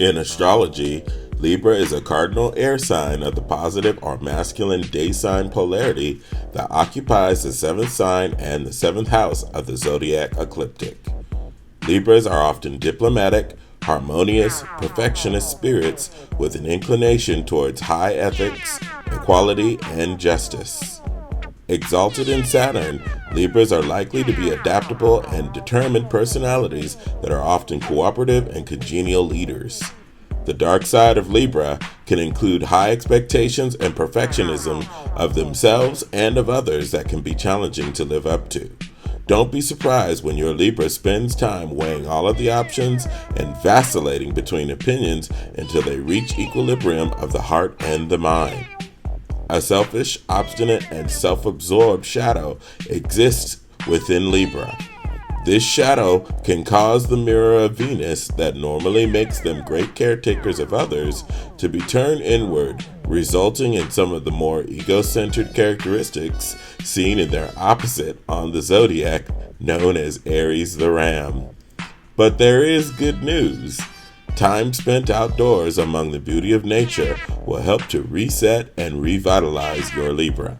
In astrology, Libra is a cardinal air sign of the positive or masculine day sign polarity that occupies the 7th sign and the 7th house of the Zodiac ecliptic. Libras are often diplomatic, harmonious, perfectionist spirits with an inclination towards high ethics, equality, and justice. Exalted in Saturn, Libras are likely to be adaptable and determined personalities that are often cooperative and congenial leaders. The dark side of Libra can include high expectations and perfectionism of themselves and of others that can be challenging to live up to. Don't be surprised when your Libra spends time weighing all of the options and vacillating between opinions until they reach equilibrium of the heart and the mind. A selfish, obstinate, and self-absorbed shadow exists within Libra. This shadow can cause the mirror of Venus that normally makes them great caretakers of others to be turned inward, resulting in some of the more ego-centered characteristics seen in their opposite on the zodiac, known as Aries the Ram. But there is good news. Time spent outdoors among the beauty of nature will help to reset and revitalize your Libra.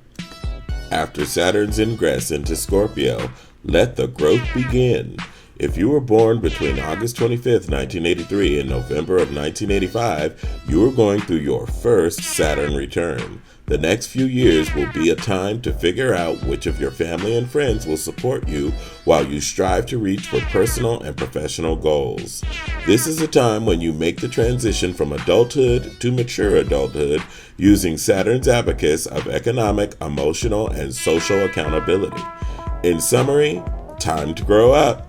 After Saturn's ingress into Scorpio, let the growth begin. If you were born between August 25th, 1983 and November of 1985, you are going through your first Saturn return. The next few years will be a time to figure out which of your family and friends will support you while you strive to reach for personal and professional goals. This is a time when you make the transition from adulthood to mature adulthood using Saturn's abacus of economic, emotional, and social accountability. In summary, time to grow up.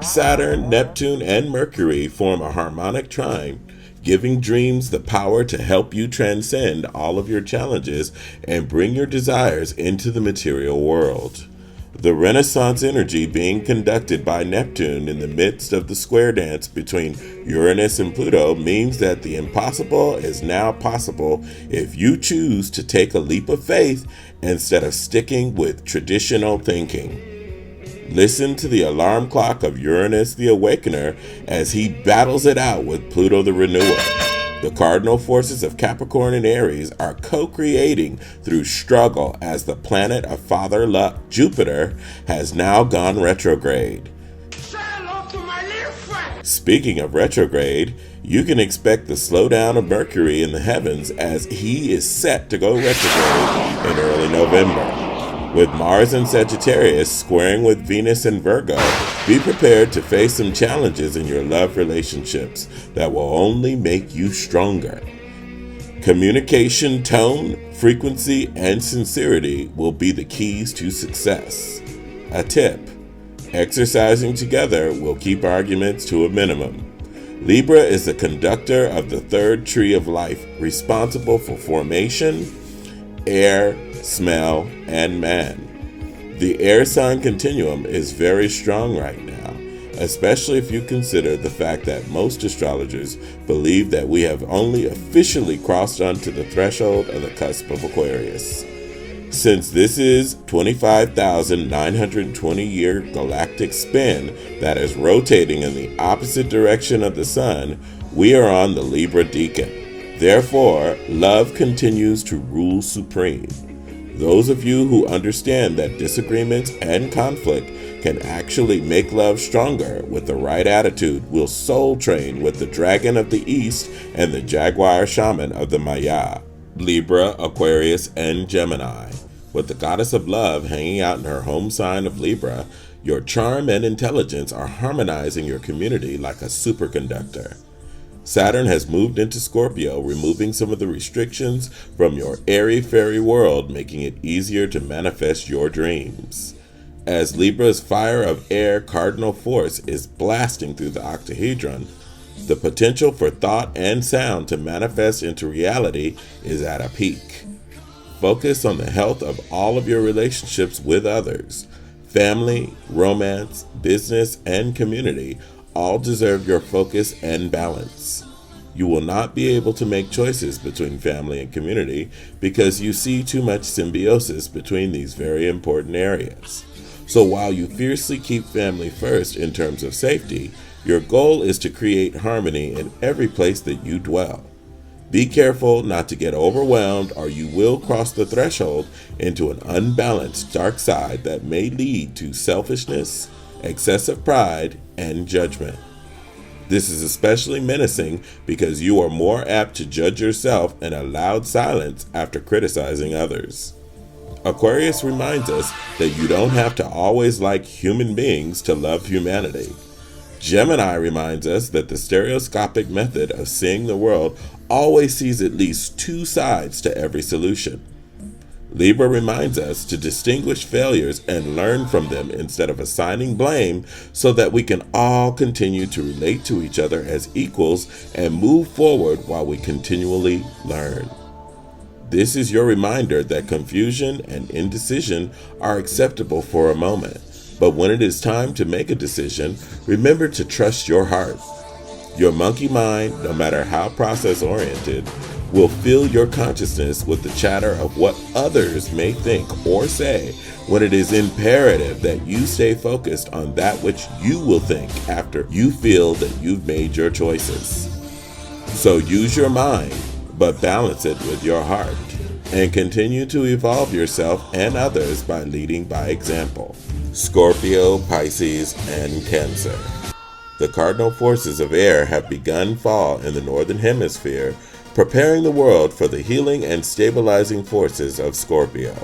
Saturn, Neptune, and Mercury form a harmonic trine, giving dreams the power to help you transcend all of your challenges and bring your desires into the material world. The Renaissance energy being conducted by Neptune in the midst of the square dance between Uranus and Pluto means that the impossible is now possible if you choose to take a leap of faith instead of sticking with traditional thinking. Listen to the alarm clock of Uranus the Awakener as he battles it out with Pluto the Renewer. The cardinal forces of Capricorn and Aries are co-creating through struggle as the planet of father luck, Jupiter, has now gone retrograde. Say hello to my little friend. Speaking of retrograde, you can expect the slowdown of Mercury in the heavens as he is set to go retrograde in early November. With Mars and Sagittarius squaring with Venus and Virgo, be prepared to face some challenges in your love relationships that will only make you stronger. Communication, tone, frequency, and sincerity will be the keys to success. A tip: exercising together will keep arguments to a minimum. Libra is the conductor of the third tree of life, responsible for formation, air, smell, and man. The air sign continuum is very strong right now, especially if you consider the fact that most astrologers believe that we have only officially crossed onto the threshold of the cusp of Aquarius. Since this is 25,920-year galactic spin that is rotating in the opposite direction of the sun, we are on the Libra decan. Therefore, love continues to rule supreme. Those of you who understand that disagreements and conflict can actually make love stronger with the right attitude will soul train with the Dragon of the East and the Jaguar Shaman of the Maya, Libra, Aquarius, and Gemini. With the goddess of love hanging out in her home sign of Libra, your charm and intelligence are harmonizing your community like a superconductor. Saturn has moved into Scorpio, removing some of the restrictions from your airy-fairy world, making it easier to manifest your dreams. As Libra's fire of air cardinal force is blasting through the octahedron, the potential for thought and sound to manifest into reality is at a peak. Focus on the health of all of your relationships with others. Family, romance, business, and community all deserve your focus and balance. You will not be able to make choices between family and community because you see too much symbiosis between these very important areas. So while you fiercely keep family first in terms of safety, Your goal is to create harmony in every place that you dwell. Be careful not to get overwhelmed, or you will cross the threshold into an unbalanced dark side that may lead to selfishness, excessive pride, and judgment. This is especially menacing because you are more apt to judge yourself in a loud silence after criticizing others. Aquarius reminds us that you don't have to always like human beings to love humanity. Gemini reminds us that the stereoscopic method of seeing the world always sees at least two sides to every solution. Libra reminds us to distinguish failures and learn from them instead of assigning blame, so that we can all continue to relate to each other as equals and move forward while we continually learn. This is your reminder that confusion and indecision are acceptable for a moment, but when it is time to make a decision, remember to trust your heart. Your monkey mind, no matter how process-oriented, will fill your consciousness with the chatter of what others may think or say, when it is imperative that you stay focused on that which you will think after you feel that you've made your choices. So use your mind, but balance it with your heart, and continue to evolve yourself and others by leading by example. Scorpio, Pisces, and Cancer. The cardinal forces of air have begun fall in the northern hemisphere, preparing the world for the healing and stabilizing forces of Scorpio.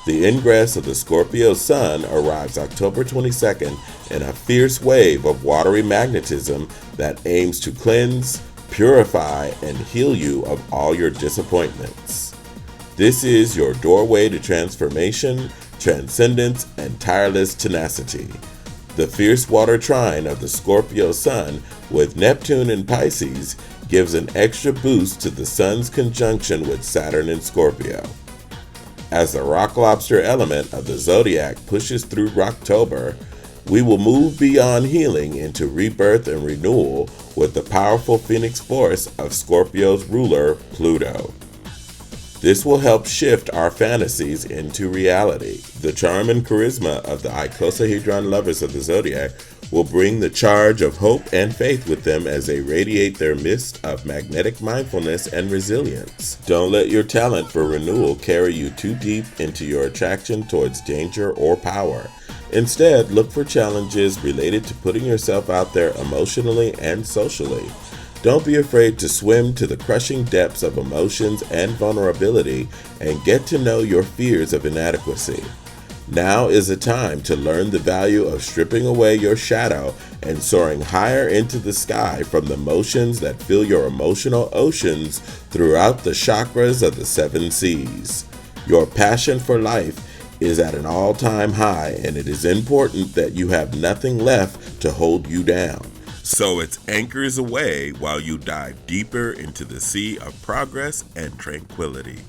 The ingress of the Scorpio sun arrives October 22nd in a fierce wave of watery magnetism that aims to cleanse, purify, and heal you of all your disappointments. This is your doorway to transformation, transcendence, and tireless tenacity. The fierce water trine of the Scorpio sun with Neptune in Pisces gives an extra boost to the sun's conjunction with Saturn in Scorpio. As the rock lobster element of the zodiac pushes through Rocktober, we will move beyond healing into rebirth and renewal with the powerful phoenix force of Scorpio's ruler, Pluto. This will help shift our fantasies into reality. The charm and charisma of the icosahedron lovers of the zodiac will bring the charge of hope and faith with them as they radiate their mist of magnetic mindfulness and resilience. Don't let your talent for renewal carry you too deep into your attraction towards danger or power. Instead, look for challenges related to putting yourself out there emotionally and socially. Don't be afraid to swim to the crushing depths of emotions and vulnerability and get to know your fears of inadequacy. Now is the time to learn the value of stripping away your shadow and soaring higher into the sky from the motions that fill your emotional oceans throughout the chakras of the 7 seas. Your passion for life is at an all-time high, and it is important that you have nothing left to hold you down. So its anchors away while you dive deeper into the sea of progress and tranquility.